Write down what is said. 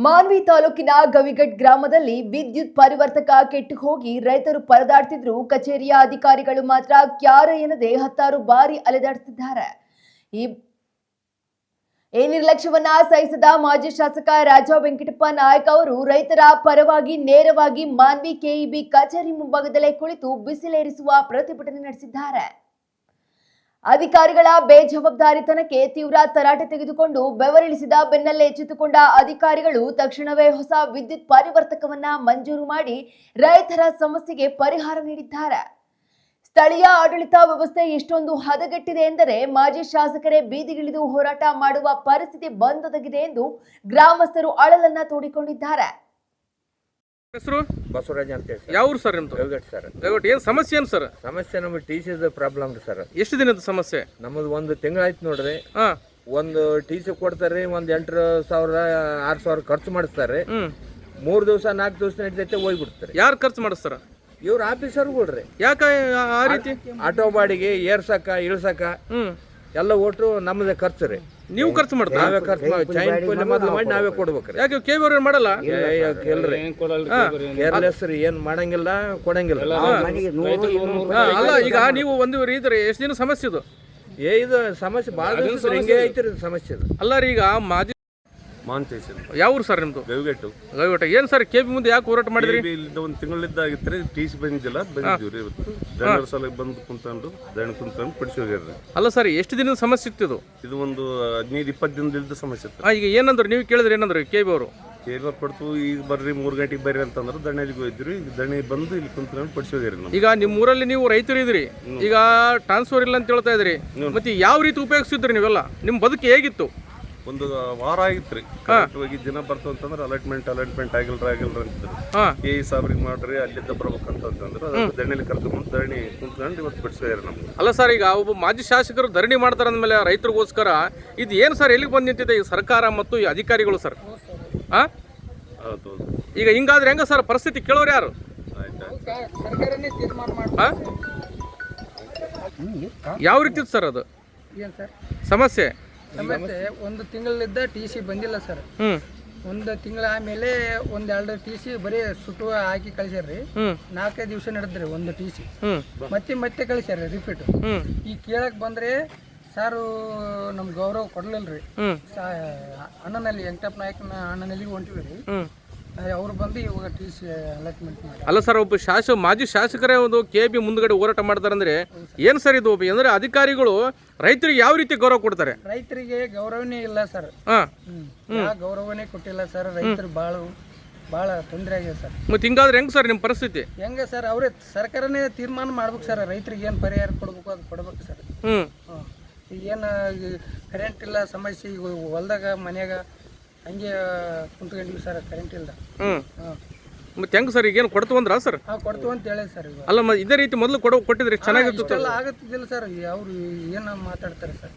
ಮಾನ್ವಿ ತಾಲೂಕಿನ ಗವಿಗಡ್ ಗ್ರಾಮದಲ್ಲಿ ವಿದ್ಯುತ್ ಪರಿವರ್ತಕ ಕೆಟ್ಟು ಹೋಗಿ ರೈತರು ಪರದಾಡ್ತಿದ್ರು. ಕಚೇರಿಯ ಅಧಿಕಾರಿಗಳು ಮಾತ್ರ ಕ್ಯಾರ ಎನ್ನದೆ ಹತ್ತಾರು ಬಾರಿ ಅಲೆದಾಡುತ್ತಿದ್ದಾರೆ. ಈ ನಿರ್ಲಕ್ಷ್ಯವನ್ನ ಸಹಿಸದ ಮಾಜಿ ಶಾಸಕ ರಾಜಾ ವೆಂಕಟಪ್ಪ ನಾಯಕ್ ಅವರು ರೈತರ ಪರವಾಗಿ ನೇರವಾಗಿ ಮಾನ್ವಿ ಕೆಇಬಿ ಕಚೇರಿ ಮುಂಭಾಗದಲ್ಲೇ ಕುಳಿತು ಬಿಸಿಲೇರಿಸುವ ಪ್ರತಿಭಟನೆ ನಡೆಸಿದ್ದಾರೆ. ಅಧಿಕಾರಿಗಳ ಬೇಜವಾಬ್ದಾರಿತನಕ್ಕೆ ತೀವ್ರ ತರಾಟೆ ತೆಗೆದುಕೊಂಡು ಬೆವರಿಳಿಸಿದ ಬೆನ್ನಲ್ಲೇ ಎಚ್ಚೆತ್ತುಕೊಂಡ ಅಧಿಕಾರಿಗಳು ತಕ್ಷಣವೇ ಹೊಸ ವಿದ್ಯುತ್ ಪರಿವರ್ತಕವನ್ನ ಮಂಜೂರು ಮಾಡಿ ರೈತರ ಸಮಸ್ಯೆಗೆ ಪರಿಹಾರ ನೀಡಿದ್ದಾರೆ. ಸ್ಥಳೀಯ ಆಡಳಿತ ವ್ಯವಸ್ಥೆ ಎಷ್ಟೊಂದು ಹದಗೆಟ್ಟಿದೆ ಎಂದರೆ ಮಾಜಿ ಶಾಸಕರೇ ಬೀದಿಗಿಳಿದು ಹೋರಾಟ ಮಾಡುವ ಪರಿಸ್ಥಿತಿ ಬಂದೊದಗಿದೆ ಎಂದು ಗ್ರಾಮಸ್ಥರು ಅಳಲನ್ನ ತೋಡಿಕೊಂಡಿದ್ದಾರೆ. ಹೆಸರು ಬಸವರಾಜ್ ಅಂತ ಹೇಳಿ. ಯಾವ ಊರು ಸರ್ ನಿಮ್ದು? ಗವಿಗಟ್ ಸರ್. ಗವಿಗಟ್ ಏನು ಸಮಸ್ಯೆ ಏನು ಸರ್? ಸಮಸ್ಯೆ ನಮಗೆ ಟಿ ಸಿ ಪ್ರಾಬ್ಲಮ್ ರೀ ಸರ್. ಎಷ್ಟು ದಿನದ ಸಮಸ್ಯೆ? ನಮ್ಮದು ಒಂದು ತಿಂಗಳಾಯ್ತು ನೋಡ್ರಿ. ಒಂದು ಟಿ ಸಿ ಕೊಡ್ತಾರೆ, ಒಂದು 8,000 6,000 ಖರ್ಚು ಮಾಡಿಸ್ತಾರೆ. 3 ದಿವಸ 4 ದಿವಸ ನಡೀತೈತೆ ಹೋಗ್ಬಿಡ್ತಾರೆ. ಯಾರು ಖರ್ಚು ಮಾಡಿಸ್ತಾರ? ಇವ್ರ ಆಫೀಸರ್ಗಳ್ರಿ. ಯಾಕೆ ಆ ರೀತಿ? ಆಟೋ ಬಾಡಿಗೆ ಏರ್ಸಕ ಇಳ್ಸಕ ಎಲ್ಲ ಒಟ್ಟು ನಮ್ಮದೇ ಖರ್ಚು ರೀ. ನೀವು ಖರ್ಚು ಮಾಡ್ತಾರೆ? ನಾವೇ ಖರ್ಚು ಮೊದಲು ಮಾಡಿ ನಾವೇ ಕೊಡ್ಬೇಕ್ರಿ. ಯಾಕೆ ಕೇಬಲ್ ಮಾಡಲ್ಲ? ಕೇರ್ಲೆಸ್ ರೀ, ಏನ್ ಮಾಡಂಗಿಲ್ಲ ಕೊಡಂಗಿಲ್ಲ. ಅಲ್ಲ, ಈಗ ನೀವು ಒಂದು ರೀತಿ ಎಷ್ಟು ದಿನ ಸಮಸ್ಯೆ ಇದು? ಇದು ಸಮಸ್ಯೆ ಭಾಳ ದಿವಸ ಹಿಂಗೆ ಐತ್ರಿ ಸಮಸ್ಯೆ. ಅಲ್ಲ ರೀ, ಈಗ ಮಾಜಿ ಯಾವ ಊರು ಸರ್ ನಿಮ್ದು? ಗವಿಗಟ್ಟು. ಗವಿಗಟ್ಟ. ಏನ್ ಸರ್ ಕೆಬಿ ಮುಂದೆ ಯಾಕೆ ಹೋರಾಟ ಮಾಡಿದ್ರಿ? ಒಂದು ತಿಂಗಳಿದ್ದಾಗಿತ್ತು, ಟಿ ಸಿ ಬಂದಿಲ್ಲ, ಬಂದಿದ್ದೀವಿ ಇವತ್ತು. ದಂಡರ ಸಲ ಬಂದು ಕುಂತ್ಕೊಂಡು ಪಡಿಸಿ ಹೋಗ್ಯಾರ. ಅಲ್ಲ ಸರ್, ಎಷ್ಟು ದಿನದ ಸಮಸ್ಯೆ ಇತ್ತು ಇದು? ಇದು ಒಂದು 15-20 ದಿನದಿಂದ ಸಮಸ್ಯೆ ಇತ್ತು. ಈಗ ಏನಂದ್ರು ನೀವು ಕೇಳಿದ್ರಿ? ಏನಂದ್ರು ಕೆಬಿ ಅವರು? ಕೇಬಲ್ ಕೊಡ್ತು, ಈಗ ಬರ್ರಿ 3 ಗಂಟೆಗೆ ಬರ್ರಿ ಅಂತಂದ್ರೆ ದಣ್ಣೆಲಿಗೆ ಹೋಗಿದ್ರಿ. ಈಗ ದಣ್ಣಿ ಬಂದು ಇಲ್ಲಿ ಕುಂತ್ಕೊಂಡು ಪಡಿಸಿ ಹೋಗ್ಯಾರ. ಈಗ ನಿಮ್ಮ ಊರಲ್ಲಿ ನೀವು ರೈತರು ಇದ್ರಿ, ಈಗ ಟ್ರಾನ್ಸ್ಫರ್ ಇಲ್ಲ ಅಂತ ಹೇಳ್ತಾ ಇದ್ರಿ, ಮತ್ತೆ ಯಾವ ರೀತಿ ಉಪಯೋಗಿಸಿದ್ರಿ ನೀವೆಲ್ಲ? ನಿಮ್ಮ ಬದುಕು ಹೇಗಿತ್ತು? ಒಂದು ವಾರ ಆಗಿತ್ರಿ. ಕರೆಕ್ಟ್ ಹೋಗಿ ದಿನ ಬರ್ತು ಅಂತಂದ್ರೆ ಅಲಾಟ್ಮೆಂಟ್ ಆಗಿಲ್ರ ಅಂತಿದ್ರು. ಏ ಸಾಬ್ರಿಗೆ ಮಾಡ್ರಿ, ಅಲ್ಲಿದ್ದ ಬರ್ಬೇಕಂತಂದ್ರೆ ದಣ್ಣೆಲಿ ಕರ್ಕೊಂಡ್ಬಂದು ಧರಣಿ ಕುಂತ್ಕೊಂಡು ಇವತ್ತು ಬಿಡಿಸ್ಯಾರ ನಮ್ಗೆ. ಅಲ್ಲ ಸರ್, ಈಗ ಒಬ್ಬ ಮಾಜಿ ಶಾಸಕರು ಧರಣಿ ಮಾಡ್ತಾರೆ ಅಂದಮೇಲೆ ರೈತರಿಗೋಸ್ಕರ ಇದು ಏನು ಸರ್, ಎಲ್ಲಿಗೆ ಬಂದು ನಿಂತಿದೆ ಈ ಸರ್ಕಾರ ಮತ್ತು ಈ ಅಧಿಕಾರಿಗಳು ಸರ್? ಹೌದು. ಈಗ ಹಿಂಗಾದ್ರೆ ಹೆಂಗ ಸರ್ ಪರಿಸ್ಥಿತಿ? ಕೇಳೋರು ಯಾರು? ಯಾವ ರೀತಿ ಸರ್ ಅದು ಸಮಸ್ಯೆ? ಒಂದು ತಿಂಗಳಿಂದ ಟಿ ಸಿ ಬಂದಿಲ್ಲ ಸರ್. ಒಂದು ತಿಂಗಳ ಆಮೇಲೆ 1-2 ಟಿ ಸಿ ಬರೀ ಸುಟ್ಟು ಹಾಕಿ ಕಳಿಸ್ಯಾರ್ರಿ. 4 ದಿವಸ ನಡೆದ್ರಿ ಒಂದು ಟಿ ಸಿ. ಮತ್ತೆ ಕಳಿಸ್ಯಾರ ರಿಪೀಟ್. ಈಗ ಕೇಳಕ್ ಬಂದ್ರೆ ಸಾರು ನಮ್ ಗೌರವ ಕೊಡ್ಲಿಲ್ರಿ. ಅಣ್ಣನಲ್ಲಿ ವೆಂಕಟಪ್ಪ ನಾಯಕನ ಅಣ್ಣನಲ್ಲಿ ಹೊಂಟಿವ್ರಿ. ಅವ್ರು ಬಂದು ಇವಾಗ ಟಿ ಸಿ ಅಲಾಟ್ಮೆಂಟ್ ಮಾಡಿ. ಅಲ್ಲ ಸರ್, ಒಬ್ಬ ಮಾಜಿ ಶಾಸಕರೇ ಒಂದು ಕೆಬಿ ಮುಂದ್ಗಡೆ ಹೋರಾಟ ಮಾಡ್ತಾರೆ ಅಂದ್ರೆ ಏನು ಸರ್ ಇದು? ಅಂದ್ರೆ ಅಧಿಕಾರಿಗಳು ರೈತರಿಗೆ ಯಾವ ರೀತಿ ಗೌರವ ಕೊಡ್ತಾರೆ? ರೈತರಿಗೆ ಗೌರವನೇ ಇಲ್ಲ ಸರ್. ಗೌರವನೇ ಕೊಟ್ಟಿಲ್ಲ ಸರ್. ರೈತರು ಭಾಳ ತೊಂದರೆ ಆಗಿದೆ ಸರ್. ಮತ್ತೆ ಹಿಂಗಾದ್ರೆ ಹೆಂಗ್ ಸರ್ ನಿಮ್ಮ ಪರಿಸ್ಥಿತಿ? ಹೆಂಗ ಸರ್? ಅವ್ರೆ ಸರ್ಕಾರನೇ ತೀರ್ಮಾನ ಮಾಡ್ಬೇಕು ಸರ್. ರೈತರಿಗೆ ಏನು ಪರಿಹಾರ ಕೊಡ್ಬೇಕು ಅದು ಕೊಡ್ಬೇಕು ಸರ್. ಏನು ಕರೆಂಟ್ ಇಲ್ಲ ಸಮಸ್ಯೆ, ಈಗ ಹೊಲ್ದಾಗ ಮನ್ಯಾಗ ಹಂಗೆ ಕುಂತ್ಕೊಂಡಿವಿ ಸರ್, ಕರೆಂಟ್ ಇಲ್ಲ. ಮತ್ತೆ ಹೆಂಗ್ ಸರ್? ಈಗೇನು ಕೊಡ್ತು ಅಂದ್ರ ಸರ್? ಕೊಡ್ತು ಅಂತ ಹೇಳಿ ಸರ್. ಅಲ್ಲ, ಇದೇ ರೀತಿ ಮೊದಲು ಕೊಟ್ಟಿದ್ರೆ ಚೆನ್ನಾಗಿತ್ತು. ಆಗುತ್ತಿದ್ದಿಲ್ಲ ಸರ್. ಅವ್ರು ಏನು ಮಾತಾಡ್ತಾರೆ ಸರ್?